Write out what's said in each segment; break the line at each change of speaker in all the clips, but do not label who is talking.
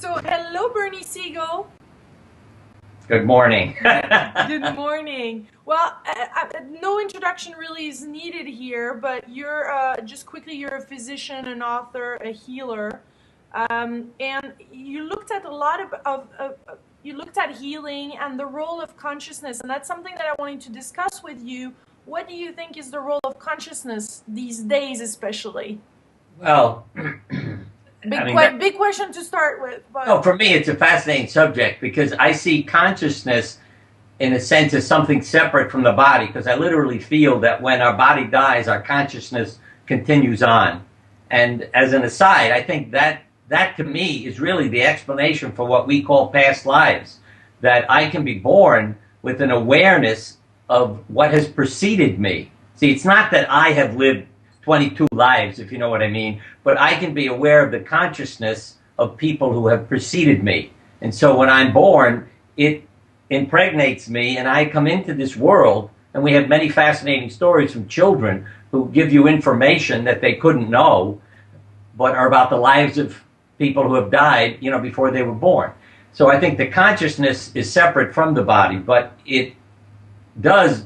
So, hello, Bernie Siegel.
Good morning.
Good morning. Well, no introduction really is needed here, but you're just quickly, you're a physician, an author, a healer, and you looked at a lot of you looked at healing and the role of consciousness, and that's something that I wanted to discuss with you. What do you think is the role of consciousness these days, especially?
Well,
Big question to start with. But
no, for me, it's a fascinating subject because I see consciousness in a sense as something separate from the body, because I literally feel that when our body dies, our consciousness continues on. And as an aside, I think that to me is really the explanation for what we call past lives, that I can be born with an awareness of what has preceded me. See, it's not that I have lived 22 lives, if you know what I mean, but I can be aware of the consciousness of people who have preceded me. And so when I'm born, it impregnates me, and I come into this world, and we have many fascinating stories from children who give you information that they couldn't know, but are about the lives of people who have died, before they were born. So I think the consciousness is separate from the body, but it does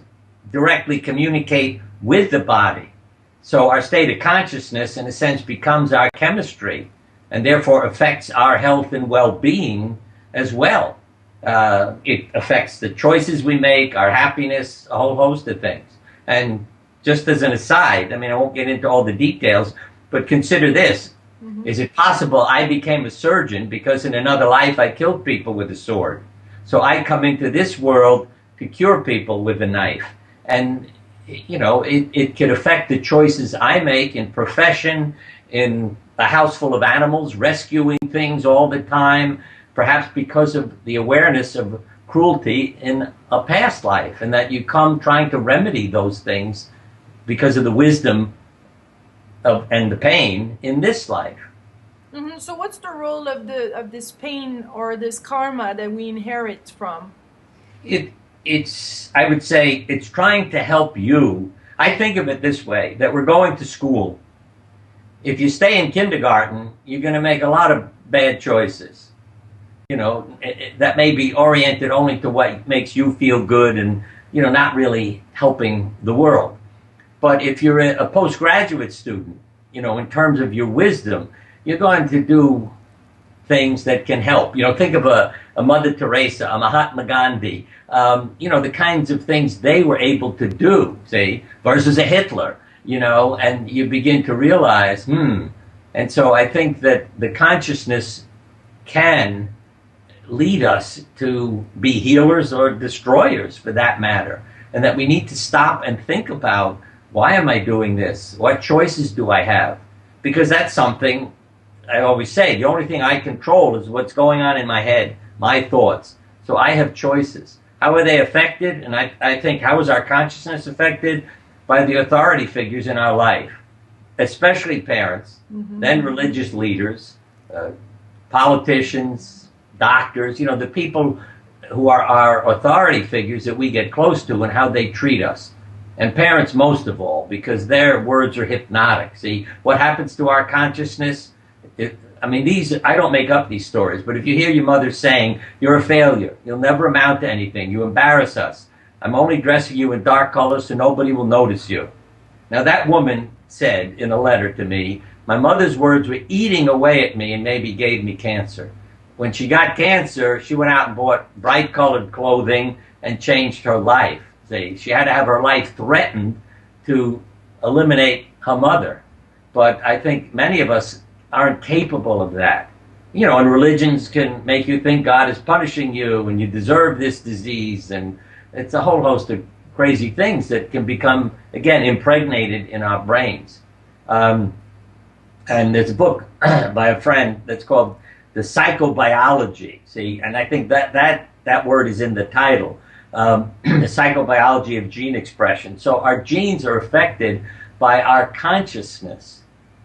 directly communicate with the body. So our state of consciousness, in a sense, becomes our chemistry, and therefore affects our health and well-being as well. It affects the choices we make, our happiness, a whole host of things. And just as an aside, I won't get into all the details, but consider this. Mm-hmm. Is it possible I became a surgeon because in another life I killed people with a sword? So I come into this world to cure people with a knife. And it can affect the choices I make in profession, in a house full of animals, rescuing things all the time, perhaps because of the awareness of cruelty in a past life, and that you come trying to remedy those things because of the wisdom and the pain in this life.
Mm-hmm. So what's the role of this pain or this karma that we inherit from?
I would say it's trying to help you. I think of it this way, that we're going to school. If you stay in kindergarten, you're going to make a lot of bad choices. That may be oriented only to what makes you feel good and, not really helping the world. But if you're a postgraduate student, in terms of your wisdom, you're going to do things that can help. Think of a Mother Teresa, a Mahatma Gandhi, the kinds of things they were able to do, say, versus a Hitler, and you begin to realize, And so I think that the consciousness can lead us to be healers or destroyers, for that matter, and that we need to stop and think about, why am I doing this? What choices do I have? Because that's something I always say, the only thing I control is what's going on in my head, my thoughts. So I have choices. How are they affected? And I think, how is our consciousness affected? By the authority figures in our life, especially parents, mm-hmm. then religious leaders, politicians, doctors, the people who are our authority figures that we get close to, and how they treat us. And parents most of all, because their words are hypnotic. See, what happens to our consciousness? I don't make up these stories, but if you hear your mother saying, you're a failure, you'll never amount to anything, you embarrass us, I'm only dressing you in dark colors so nobody will notice you. Now that woman said in a letter to me, my mother's words were eating away at me and maybe gave me cancer. When she got cancer, she went out and bought bright colored clothing and changed her life. See, she had to have her life threatened to eliminate her mother. But I think many of us aren't capable of that. And religions can make you think God is punishing you and you deserve this disease, and it's a whole host of crazy things that can become, again, impregnated in our brains. And there's a book by a friend that's called The Psychobiology, see, and I think that word is in the title, the psychobiology of gene expression. So our genes are affected by our consciousness.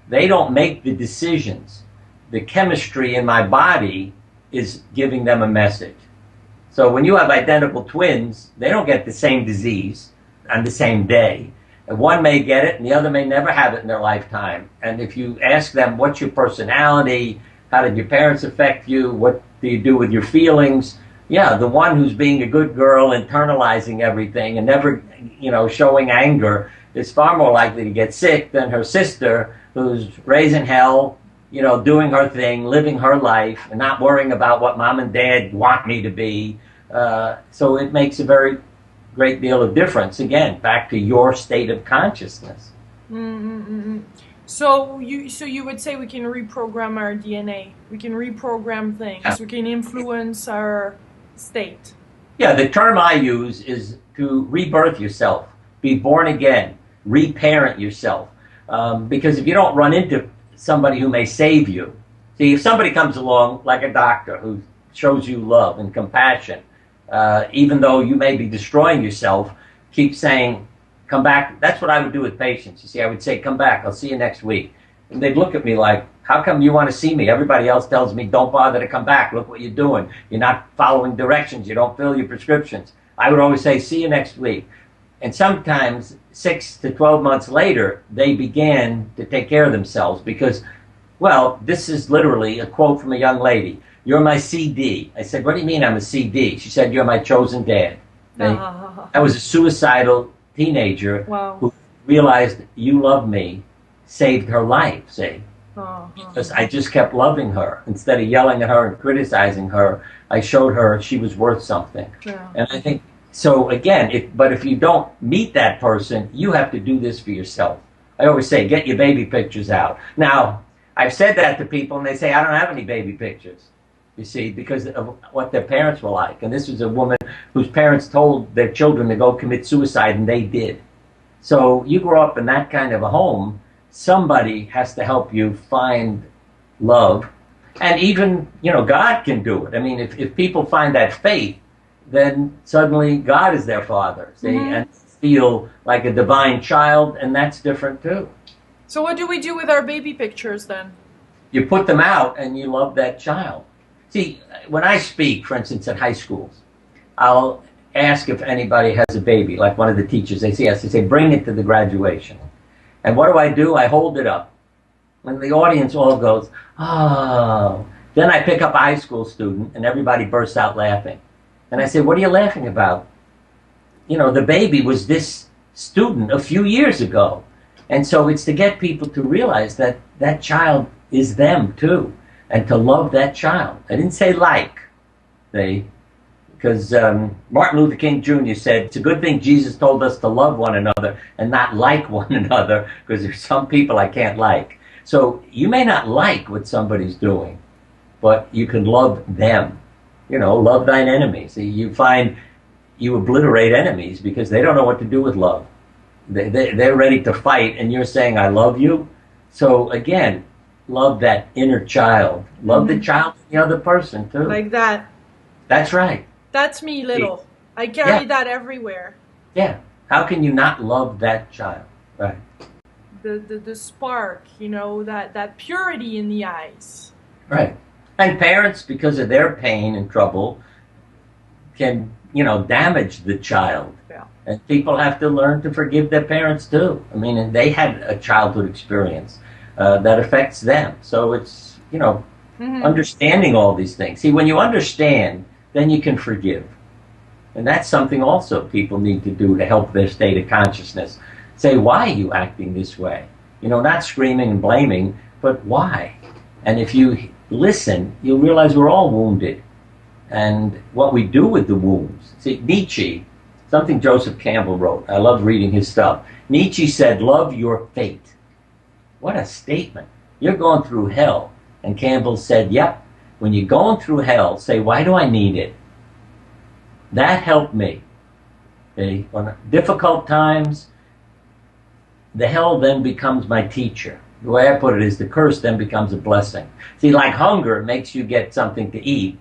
They don't make the decisions. The chemistry in my body is giving them a message. So when you have identical twins, they don't get the same disease on the same day. And one may get it and the other may never have it in their lifetime. And if you ask them, what's your personality, How did your parents affect you? What do you do with your feelings? Yeah, the one who's being a good girl, internalizing everything and never, showing anger is far more likely to get sick than her sister who's raising hell, doing her thing, living her life, and not worrying about what mom and dad want me to be. So it makes a very great deal of difference. Again, back to your state of consciousness.
Mm-hmm. So you would say we can reprogram our DNA. We can reprogram things.
Yeah.
We can influence our state.
Yeah, the term I use is to rebirth yourself, be born again, reparent yourself. Because if you don't run into somebody who may save you, see, if somebody comes along like a doctor who shows you love and compassion, even though you may be destroying yourself, keep saying, come back. That's what I would do with patients. You see, I would say, come back. I'll see you next week. And they'd look at me like, how come you want to see me? Everybody else tells me, don't bother to come back. Look what you're doing. You're not following directions. You don't fill your prescriptions. I would always say, see you next week. And sometimes 6 to 12 months later, they began to take care of themselves because, well, this is literally a quote from a young lady. You're my CD. I said, what do you mean I'm a CD? She said, you're my chosen dad. I was a suicidal teenager who realized you love me, saved her life, see? Because I just kept loving her. Instead of yelling at her and criticizing her, I showed her she was worth something. Yeah. And I think, so again, but if you don't meet that person, you have to do this for yourself. I always say, get your baby pictures out. Now, I've said that to people and they say, I don't have any baby pictures. You see, because of what their parents were like. And this was a woman whose parents told their children to go commit suicide, and they did. So you grow up in that kind of a home, somebody has to help you find love. And even, God can do it. I mean, if people find that faith, then suddenly God is their father, see, and feel like a divine child, and that's different too.
So what do we do with our baby pictures then?
You put them out and you love that child. See, when I speak, for instance, at high schools, I'll ask if anybody has a baby, like one of the teachers. They say yes. They say, bring it to the graduation. And what do? I hold it up. When the audience all goes, oh. Then I pick up a high school student, and everybody bursts out laughing. And I say, what are you laughing about? The baby was this student a few years ago. And so it's to get people to realize that that child is them, too. And to love that child. I didn't say like, because Martin Luther King Jr. said, it's a good thing Jesus told us to love one another and not like one another, because there's some people I can't like. So you may not like what somebody's doing, but you can love them. Love thine enemies. You find you obliterate enemies because they don't know what to do with love. They're ready to fight, and you're saying, I love you. So again, love that inner child. Love the child in the other person, too.
Like that.
That's right.
That's me, little. I carry that everywhere.
Yeah. How can you not love that child? Right.
The spark, that purity in the eyes.
Right. And parents, because of their pain and trouble, can, damage the child. Yeah. And people have to learn to forgive their parents, too. I mean, and they had a childhood experience that affects them. So it's, understanding all these things. See, when you understand, then you can forgive. And that's something also people need to do to help their state of consciousness. Say, why are you acting this way? Not screaming and blaming, but why? And if you listen, you'll realize we're all wounded. And what we do with the wounds. See, Nietzsche, something Joseph Campbell wrote, I love reading his stuff. Nietzsche said, love your fate. What a statement. You're going through hell. And Campbell said, yep, when you're going through hell, say, why do I need it? That helped me. Okay? On difficult times, the hell then becomes my teacher. The way I put it is the curse then becomes a blessing. See, like hunger makes you get something to eat.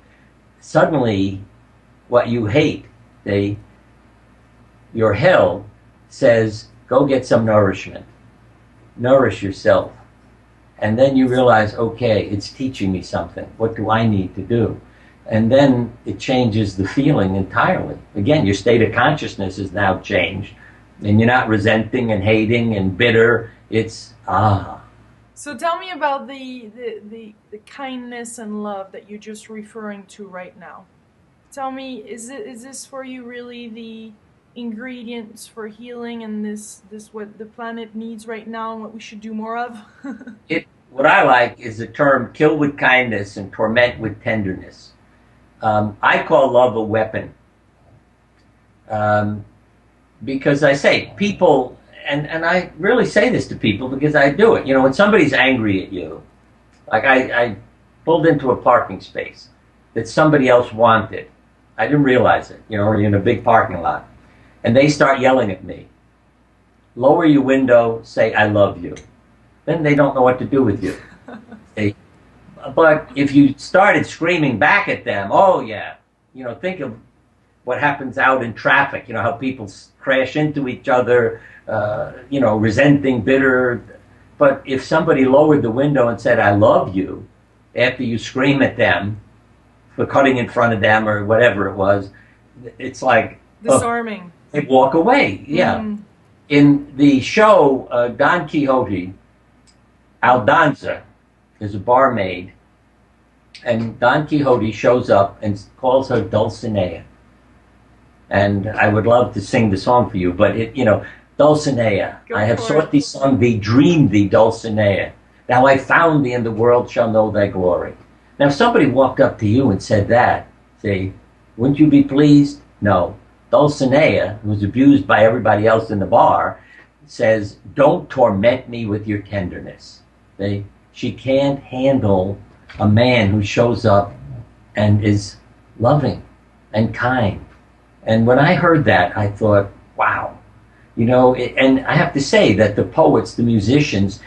Suddenly, what you hate, your hell says, go get some nourishment. Nourish yourself. And then you realize, okay, it's teaching me something. What do I need to do? And then it changes the feeling entirely. Again, your state of consciousness is now changed. And you're not resenting and hating and bitter. It's,
So tell me about the kindness and love that you're just referring to right now. Tell me, is this for you really the ingredients for healing, and this what the planet needs right now and what we should do more of?
What I like is the term kill with kindness and torment with tenderness. I call love a weapon. Because I say people, and I really say this to people because I do it. You know, when somebody's angry at you, like I pulled into a parking space that somebody else wanted. I didn't realize it, you know, in a big parking lot. And they start yelling at me. Lower your window, say, I love you. Then they don't know what to do with you. But if you started screaming back at them, oh yeah, you know, think of what happens out in traffic, you know, how people crash into each other, you know, resenting, bitter. But if somebody lowered the window and said, I love you, after you scream at them for cutting in front of them or whatever it was, it's like
disarming.
They walk away, yeah. In the show Don Quixote, Aldonza is a barmaid, and Don Quixote shows up and calls her Dulcinea. And I would love to sing the song for you, but it, you know, Dulcinea, I have sought thee, sung thee, dreamed thee, Dulcinea. Now I found thee, and the world shall know thy glory. Now if somebody walked up to you and said that, say, wouldn't you be pleased? No. Dulcinea, who was abused by everybody else in the bar, says, don't torment me with your tenderness. She can't handle a man who shows up and is loving and kind. And when I heard that, I thought, wow. You know, and I have to say that the poets, the musicians,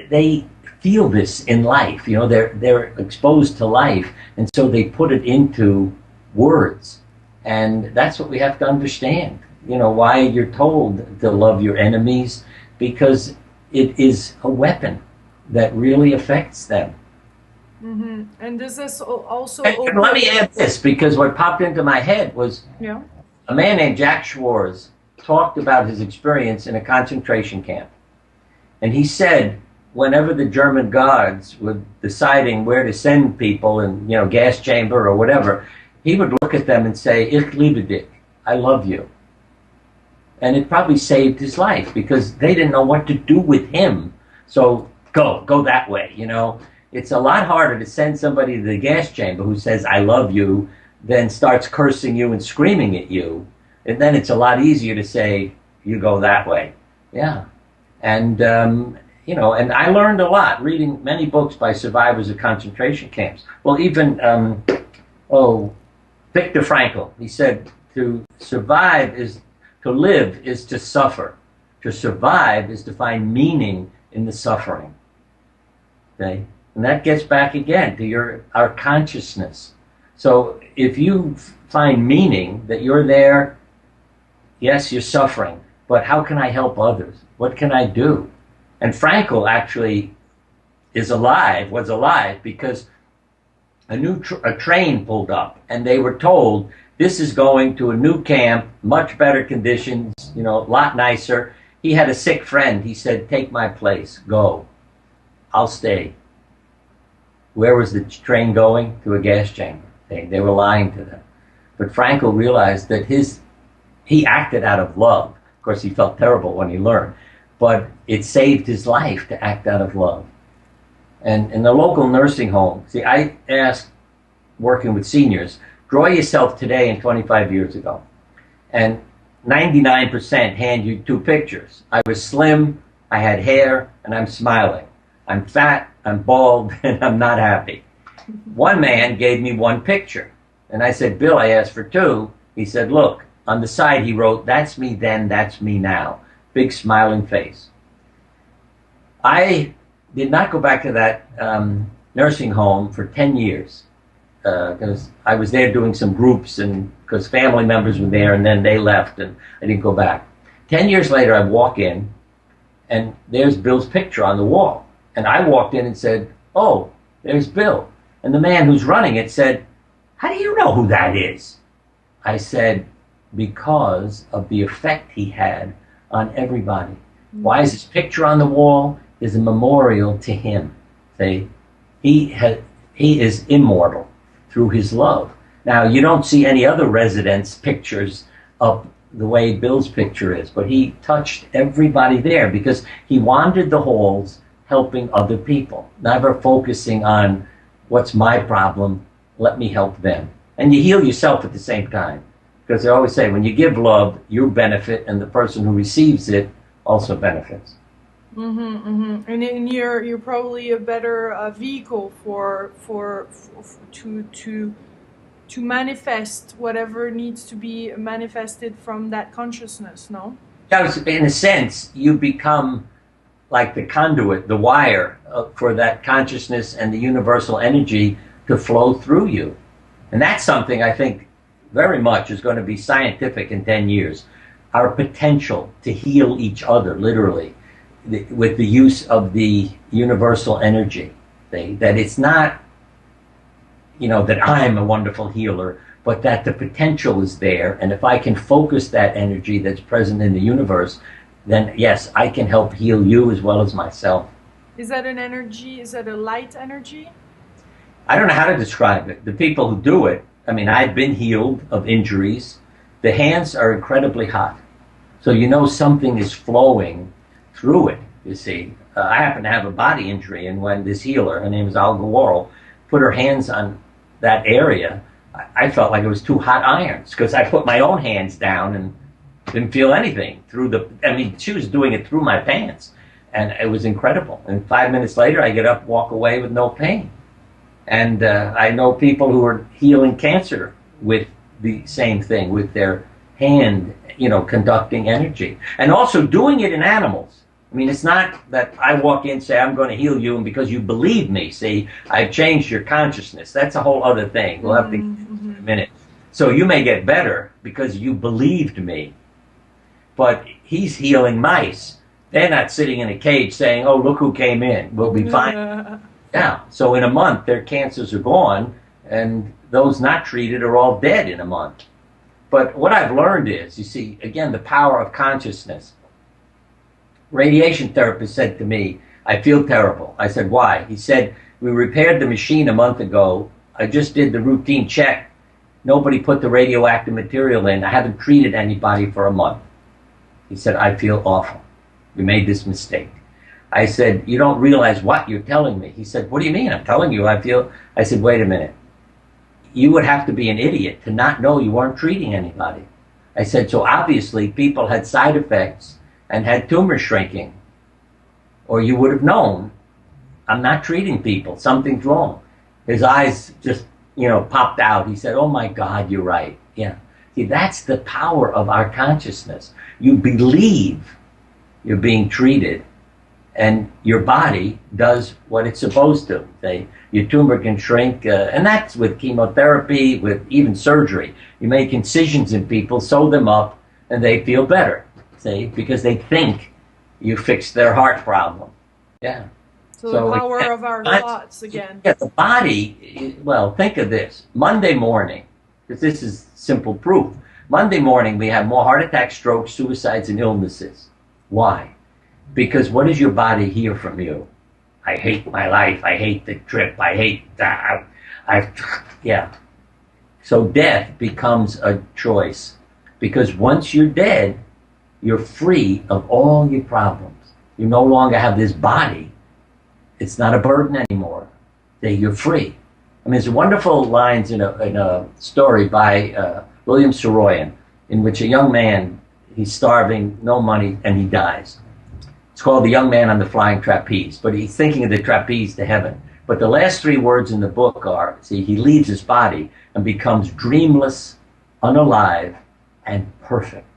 they feel this in life. You know, they're exposed to life, and so they put it into words. And that's what we have to understand. You know, why you're told to love your enemies, because it is a weapon that really affects them.
Mm-hmm. And does this also...
And let me add this, because what popped into my head was a man named Jack Schwartz talked about his experience in a concentration camp. And he said, whenever the German guards were deciding where to send people in, you know, gas chamber or whatever, he would look at them and say, Ich liebe dich, I love you. And it probably saved his life, because they didn't know what to do with him. So go that way, you know. It's a lot harder to send somebody to the gas chamber who says, I love you, than starts cursing you and screaming at you. And then it's a lot easier to say, you go that way. Yeah. And, you know, and I learned a lot reading many books by survivors of concentration camps. Well, even, Viktor Frankl, he said, to survive is to live is to suffer. To survive is to find meaning in the suffering. Okay? And that gets back again to our consciousness. So if you find meaning that you're there, yes, you're suffering, but how can I help others? What can I do? And Frankl actually was alive because a train pulled up, and they were told, this is going to a new camp, much better conditions, you know, a lot nicer. He had a sick friend. He said, take my place, go. I'll stay. Where was the train going? To a gas chamber. They were lying to them. But Frankl realized that he acted out of love. Of course, he felt terrible when he learned, but it saved his life to act out of love. And in the local nursing home, see, I asked, working with seniors, draw yourself today and 25 years ago. And 99% hand you two pictures. I was slim, I had hair, and I'm smiling. I'm fat, I'm bald, and I'm not happy. One man gave me one picture. And I said, Bill, I asked for two. He said, look, on the side he wrote, that's me then, that's me now. Big smiling face. I did not go back to that nursing home for 10 years. Because I was there doing some groups, and because family members were there, and then they left, and I didn't go back. 10 years later, I walk in, and there's Bill's picture on the wall. And I walked in and said, oh, there's Bill. And the man who's running it said, how do you know who that is? I said, because of the effect he had on everybody. Why is his picture on the wall? is a memorial to him. See, he is immortal through his love. Now, you don't see any other residents' pictures of the way Bill's picture is, but he touched everybody there because he wandered the halls helping other people, never focusing on what's my problem, let me help them. And you heal yourself at the same time. Because they always say, when you give love, you benefit, and the person who receives it also benefits.
And you're probably a better vehicle to manifest whatever needs to be manifested from that consciousness, no?
In a sense, you become like the conduit, the wire for that consciousness and the universal energy to flow through you. And that's something I think very much is going to be scientific in 10 years. Our potential to heal each other, literally, with the use of the universal energy. That it's not, that I'm a wonderful healer, but that the potential is there. And if I can focus that energy that's present in the universe, then yes, I can help heal you as well as myself.
Is that an energy? Is that a light energy?
I don't know how to describe it. The people who do it, I mean, I've been healed of injuries. The hands are incredibly hot. So something is flowing through it, you see. I happen to have a body injury, and when this healer, her name is Olga Worrell, put her hands on that area, I felt like it was two hot irons, because I put my own hands down and didn't feel anything she was doing it through my pants, and it was incredible. And 5 minutes later, I get up, walk away with no pain. And I know people who are healing cancer with the same thing, with their hand, conducting energy. And also doing it in animals. I mean, it's not that I walk in and say, I'm going to heal you, and because you believe me, see, I've changed your consciousness. That's a whole other thing. We'll have to get into in a minute. So you may get better because you believed me. But he's healing mice. They're not sitting in a cage saying, oh, look who came in. We'll be fine. Yeah. So in a month, their cancers are gone, and those not treated are all dead in a month. But what I've learned is, you see, again, the power of consciousness. Radiation therapist said to me, I feel terrible. I said, why? He said, we repaired the machine a month ago. I just did the routine check. Nobody put the radioactive material in. I haven't treated anybody for a month. He said, I feel awful. We made this mistake. I said, you don't realize what you're telling me. He said, what do you mean? I'm telling you, I feel. I said, wait a minute. You would have to be an idiot to not know you weren't treating anybody. I said, so obviously people had side effects and had tumor shrinking. Or you would have known, I'm not treating people. Something's wrong. His eyes just, popped out. He said, oh my God, you're right. Yeah. See, that's the power of our consciousness. You believe you're being treated, and your body does what it's supposed to. Your tumor can shrink, and that's with chemotherapy, with even surgery. You make incisions in people, sew them up, and they feel better, because they think you fixed their heart problem. Yeah.
So the power of our thoughts again.
Yeah, the body, well, think of this. Monday morning, because this is simple proof. Monday morning, we have more heart attacks, strokes, suicides, and illnesses. Why? Because what does your body hear from you? I hate my life. I hate the trip. I hate that. Yeah. So death becomes a choice. Because once you're dead, you're free of all your problems. You no longer have this body. It's not a burden anymore. You're free. I mean, there's wonderful lines in a story by William Saroyan, in which a young man, he's starving, no money, and he dies. It's called The Young Man on the Flying Trapeze, but he's thinking of the trapeze to heaven. But the last three words in the book are, he leaves his body and becomes dreamless, unalive, and perfect.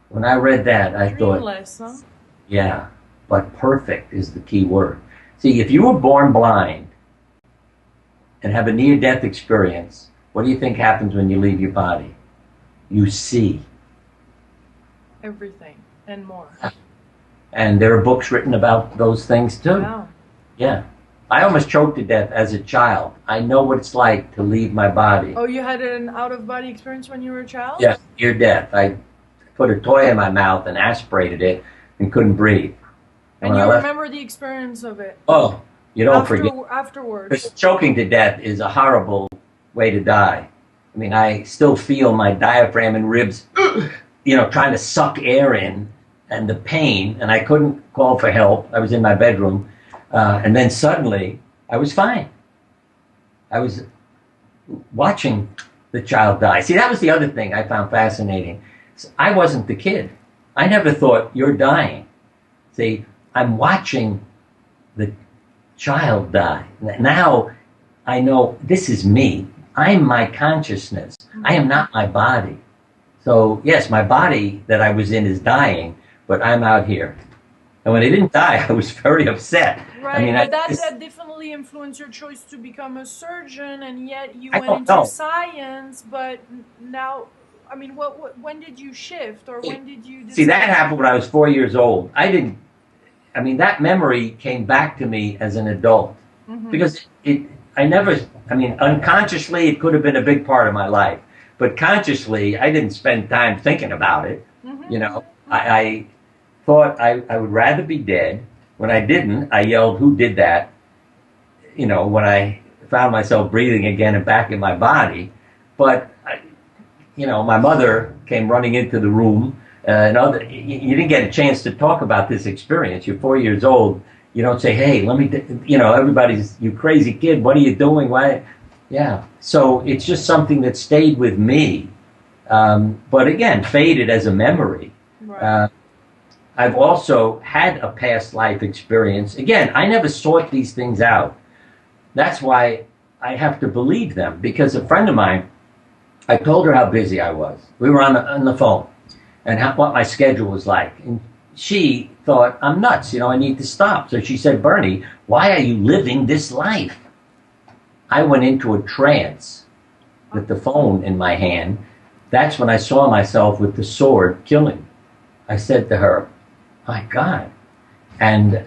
When I read that, I
dreamless,
thought, yeah, but perfect is the key word. See, if you were born blind and have a near-death experience, what do you think happens when you leave your body? You see.
Everything and more.
And there are books written about those things too.
Wow.
Yeah. I almost choked to death as a child. I know what it's like to leave my body.
Oh, you had an out-of-body experience when you were a child?
Yes, near death. I put a toy in my mouth and aspirated it and couldn't breathe.
And you remember the experience of it?
Oh, you don't forget.
Afterwards.
Because choking to death is a horrible way to die. I mean, I still feel my diaphragm and ribs, trying to suck air in, and the pain, and I couldn't call for help. I was in my bedroom, and then suddenly I was fine. I was watching the child die. See, that was the other thing I found fascinating. I wasn't the kid. I never thought, you're dying. See, I'm watching the child die. Now I know this is me. I'm my consciousness. I am not my body. So yes, my body that I was in is dying, but I'm out here. And when it didn't die, I was very upset.
Right,
I mean,
but that definitely influenced your choice to become a surgeon, and yet you went into science. But now, I mean, when did you shift, or when did you decide?
See, that happened when I was 4 years old. That memory came back to me as an adult. Because unconsciously, it could have been a big part of my life. But consciously, I didn't spend time thinking about it. I thought I would rather be dead. When I didn't, I yelled, "Who did that?" When I found myself breathing again and back in my body. But, my mother came running into the room. You didn't get a chance to talk about this experience. You're 4 years old. You don't say, "Hey, let me," everybody's, "You crazy kid, what are you doing? Why?" Yeah. So it's just something that stayed with me. But again, faded as a memory.
Right.
I've also had a past life experience. Again, I never sought these things out. That's why I have to believe them. Because a friend of mine, I told her how busy I was. We were on the phone. And what my schedule was like. And she thought, I'm nuts, I need to stop. So she said, "Bernie, why are you living this life?" I went into a trance with the phone in my hand. That's when I saw myself with the sword killing. I said to her, "My God." And,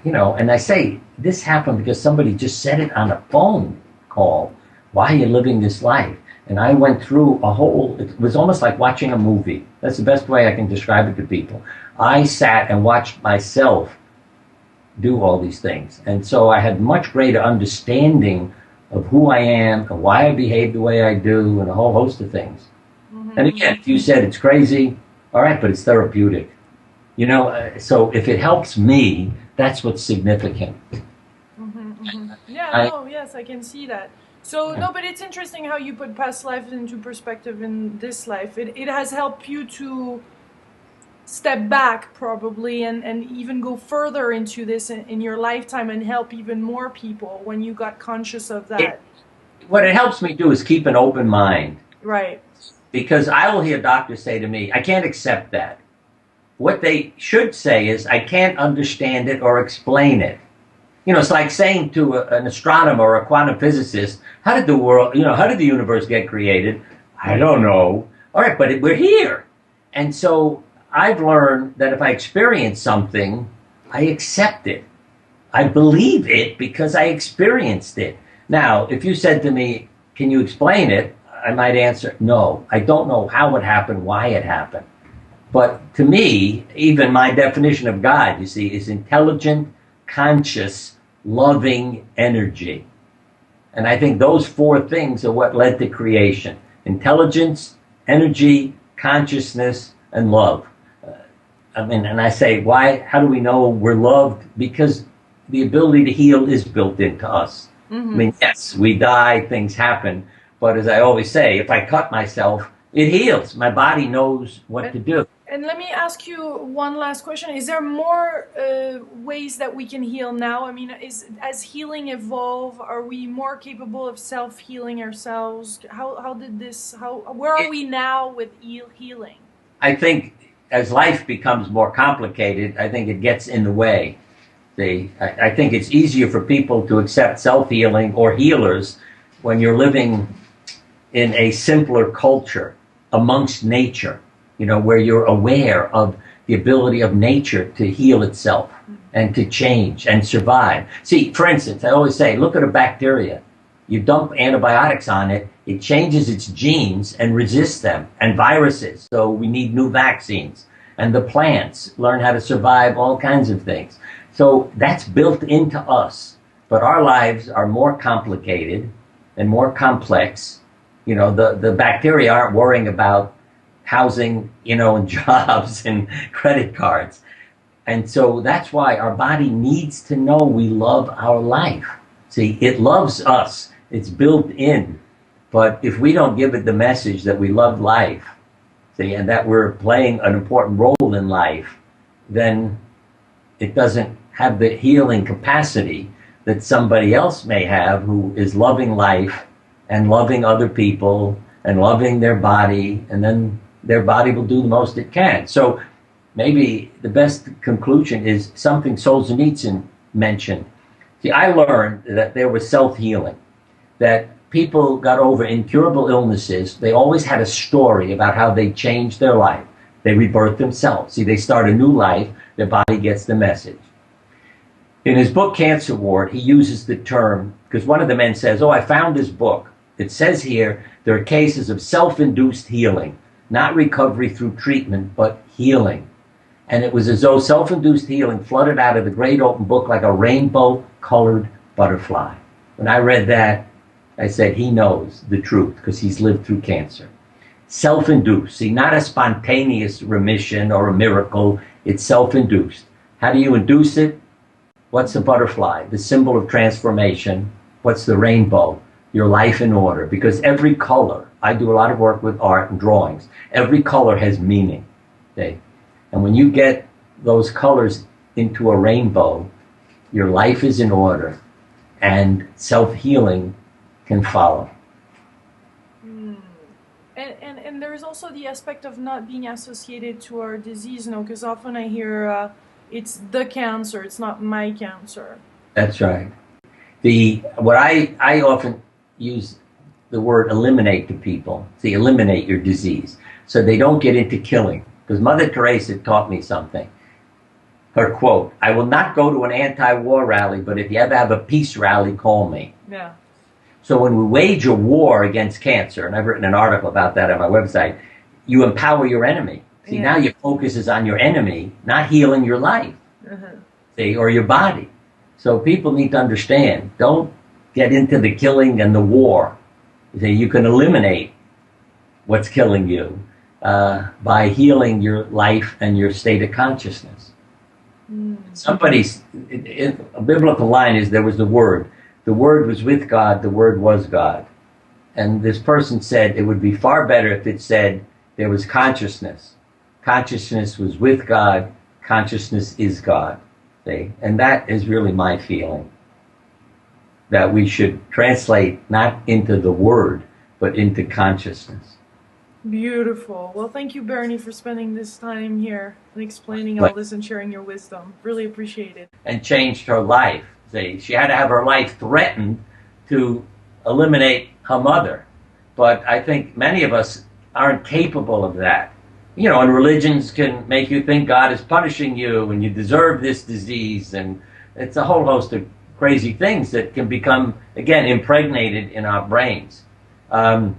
and I say, this happened because somebody just said it on a phone call. Why are you living this life? And I went through it was almost like watching a movie. That's the best way I can describe it to people. I sat and watched myself do all these things. And so I had much greater understanding of who I am and why I behave the way I do and a whole host of things. And again, if you said it's crazy, all right, but it's therapeutic. So if it helps me, that's what's significant.
Yeah, yes, I can see that. So, no, but it's interesting how you put past life into perspective in this life. It has helped you to step back probably and even go further into this in your lifetime and help even more people when you got conscious of that.
What it helps me do is keep an open mind.
Right.
Because I will hear doctors say to me, "I can't accept that." What they should say is, "I can't understand it or explain it." It's like saying to an astronomer or a quantum physicist, how did the universe get created? I don't know. All right, but we're here. And so I've learned that if I experience something, I accept it. I believe it because I experienced it. Now, if you said to me, "Can you explain it?" I might answer, "No, I don't know how it happened, why it happened." But to me, even my definition of God, you see, is intelligent, conscious, loving energy. And I think those four things are what led to creation. Intelligence, energy, consciousness, and love. And I say, why? How do we know we're loved? Because the ability to heal is built into us. Yes, we die, things happen. But as I always say, if I cut myself, it heals. My body knows what to do.
And let me ask you one last question. Is there more ways that we can heal now? I mean, as healing evolve, are we more capable of self-healing ourselves? Where are we now with healing?
I think as life becomes more complicated, I think it gets in the way. I think it's easier for people to accept self-healing or healers when you're living in a simpler culture amongst nature. Where you're aware of the ability of nature to heal itself and to change and survive. See, for instance, I always say, look at a bacteria. You dump antibiotics on it, it changes its genes and resists them, and viruses. So we need new vaccines. And the plants learn how to survive all kinds of things. So that's built into us. But our lives are more complicated and more complex. You know, the bacteria aren't worrying about housing, you know, and jobs and credit cards. And so that's why our body needs to know we love our life. See, it loves us. It's built in. But if we don't give it the message that we love life, see, and that we're playing an important role in life, then it doesn't have the healing capacity that somebody else may have who is loving life and loving other people and loving their body, and then their body will do the most it can. So maybe the best conclusion is something Solzhenitsyn mentioned. See, I learned that there was self-healing, that people got over incurable illnesses. They always had a story about how they changed their life. They rebirth themselves. See, they start a new life. Their body gets the message. In his book, Cancer Ward, he uses the term, because one of the men says, oh, I found this book. It says here there are cases of self-induced healing, not recovery through treatment, but healing. And it was as though self-induced healing flooded out of the great open book like a rainbow-colored butterfly. When I read that, I said, he knows the truth because he's lived through cancer. Self-induced, see, not a spontaneous remission or a miracle. It's self-induced. How do you induce it? What's the butterfly? The symbol of transformation. What's the rainbow? Your life in order. Because every color, I do a lot of work with art and drawings, every color has meaning. Okay? And when you get those colors into a rainbow, your life is in order and self-healing can follow.
And there is also the aspect of not being associated to our disease, because often I hear it's the cancer, it's not my cancer.
That's right. What I often use the word eliminate to people. See, eliminate your disease so they don't get into killing. Because Mother Teresa taught me something. Her quote, I will not go to an anti-war rally, but if you ever have a peace rally, call me.
Yeah.
So when we wage a war against cancer, and I've written an article about that on my website, you empower your enemy. See, now your focus is on your enemy, not healing your life, see, or your body. So people need to understand, don't get into the killing and the war. See, you can eliminate what's killing you by healing your life and your state of consciousness. A biblical line is, there was the Word. The Word was with God, the Word was God. And this person said it would be far better if it said there was consciousness. Consciousness was with God, consciousness is God. See? And that is really my feeling, that we should translate not into the Word, but into consciousness.
Beautiful. Well, thank you, Bernie, for spending this time here and explaining all this and sharing your wisdom. Really appreciate it.
And changed her life. See, she had to have her life threatened to eliminate her mother. But I think many of us aren't capable of that. You know, and religions can make you think God is punishing you and you deserve this disease. And it's a whole host of crazy things that can become, again, impregnated in our brains. And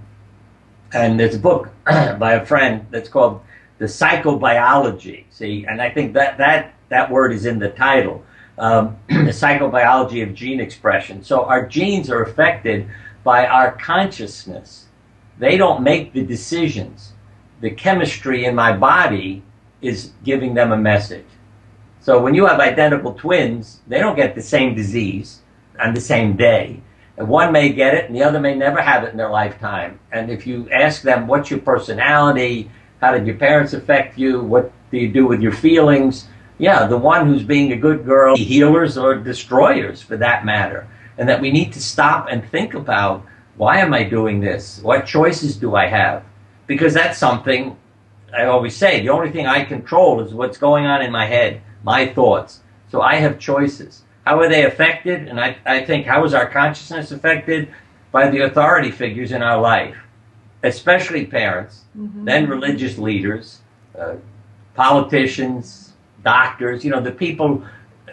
there's a book by a friend that's called The Psychobiology. See, and I think that word is in the title. The psychobiology of gene expression. So our genes are affected by our consciousness. They don't make the decisions. The chemistry in my body is giving them a message. So when you have identical twins, they don't get the same disease on the same day. And one may get it and the other may never have it in their lifetime. And if you ask them, what's your personality? How did your parents affect you? What do you do with your feelings? Yeah, the one who's being a good girl, healers or destroyers for that matter. And that we need to stop and think about, why am I doing this? What choices do I have? Because that's something I always say, the only thing I control is what's going on in my head, my thoughts. So I have choices. How are they affected? And I think, how is our consciousness affected? By the authority figures in our life, especially parents, then religious leaders, politicians, doctors, you know, the people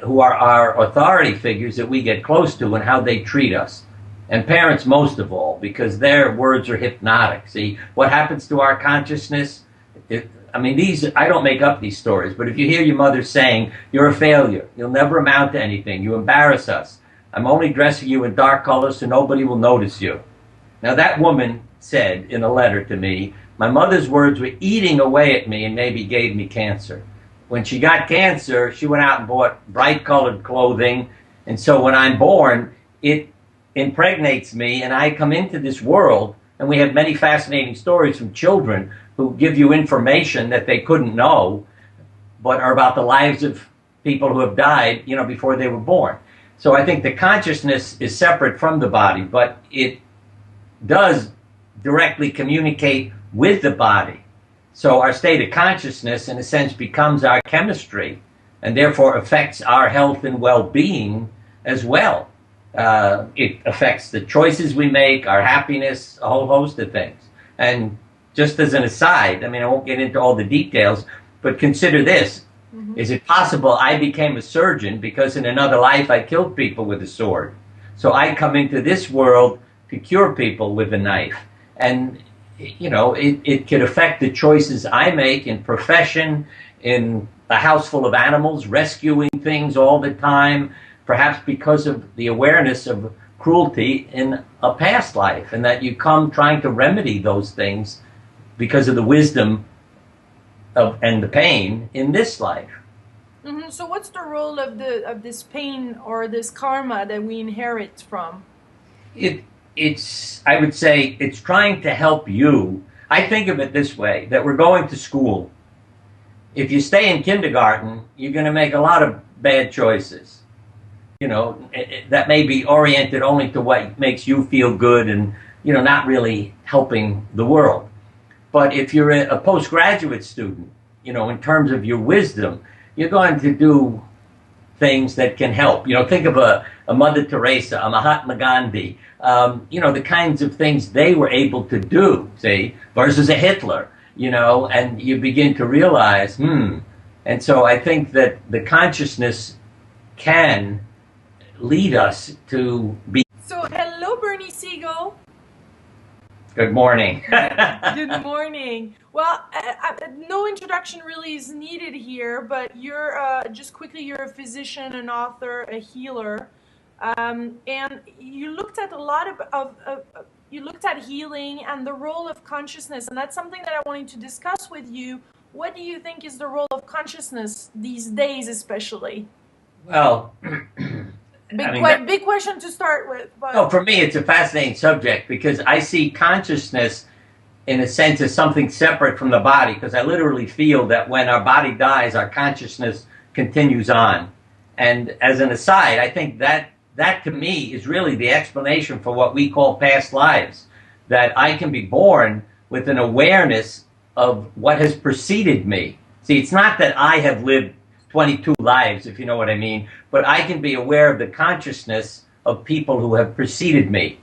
who are our authority figures that we get close to and how they treat us. And parents most of all, because their words are hypnotic. See, what happens to our consciousness, I mean, I don't make up these stories, but if you hear your mother saying, "You're a failure, you'll never amount to anything, you embarrass us, I'm only dressing you in dark colors so nobody will notice you." Now, that woman said in a letter to me, my mother's words were eating away at me and maybe gave me cancer. When she got cancer, she went out and bought bright colored clothing. And so when I'm born, it impregnates me and I come into this world. And we have many fascinating stories from children who give you information that they couldn't know, but are about the lives of people who have died, before they were born. So I think the consciousness is separate from the body, but it does directly communicate with the body. So our state of consciousness, in a sense, becomes our chemistry and therefore affects our health and well-being as well. It affects the choices we make, our happiness, a whole host of things. And just as an aside, I mean, I won't get into all the details, but consider this. Mm-hmm. Is it possible I became a surgeon because in another life I killed people with a sword? So I come into this world to cure people with a knife. And it could affect the choices I make in profession, in a house full of animals, rescuing things all the time, perhaps because of the awareness of cruelty in a past life, and that you come trying to remedy those things because of the wisdom and the pain in this life.
Mm-hmm. So what's the role of this pain or this karma that we inherit from?
I would say it's trying to help you. I think of it this way, that we're going to school. If you stay in kindergarten, you're going to make a lot of bad choices. That may be oriented only to what makes you feel good and, not really helping the world. But if you're a postgraduate student, in terms of your wisdom, you're going to do things that can help. Think of a Mother Teresa, a Mahatma Gandhi, the kinds of things they were able to do, see, versus a Hitler, and you begin to realize, And so I think that the consciousness can lead us to be.
So, hello, Bernie Siegel.
Good morning.
Good morning. Well, no introduction really is needed here, but you're you're a physician, an author, a healer, and you looked at a lot you looked at healing and the role of consciousness, and that's something that I wanted to discuss with you. What do you think is the role of consciousness these days, especially?
Well,
big question to start with. But
no, for me, it's a fascinating subject because I see consciousness, in a sense, as something separate from the body, because I literally feel that when our body dies, our consciousness continues on. And as an aside, I think that to me is really the explanation for what we call past lives, that I can be born with an awareness of what has preceded me. See, it's not that I have lived 22 lives, if you know what I mean, but I can be aware of the consciousness of people who have preceded me.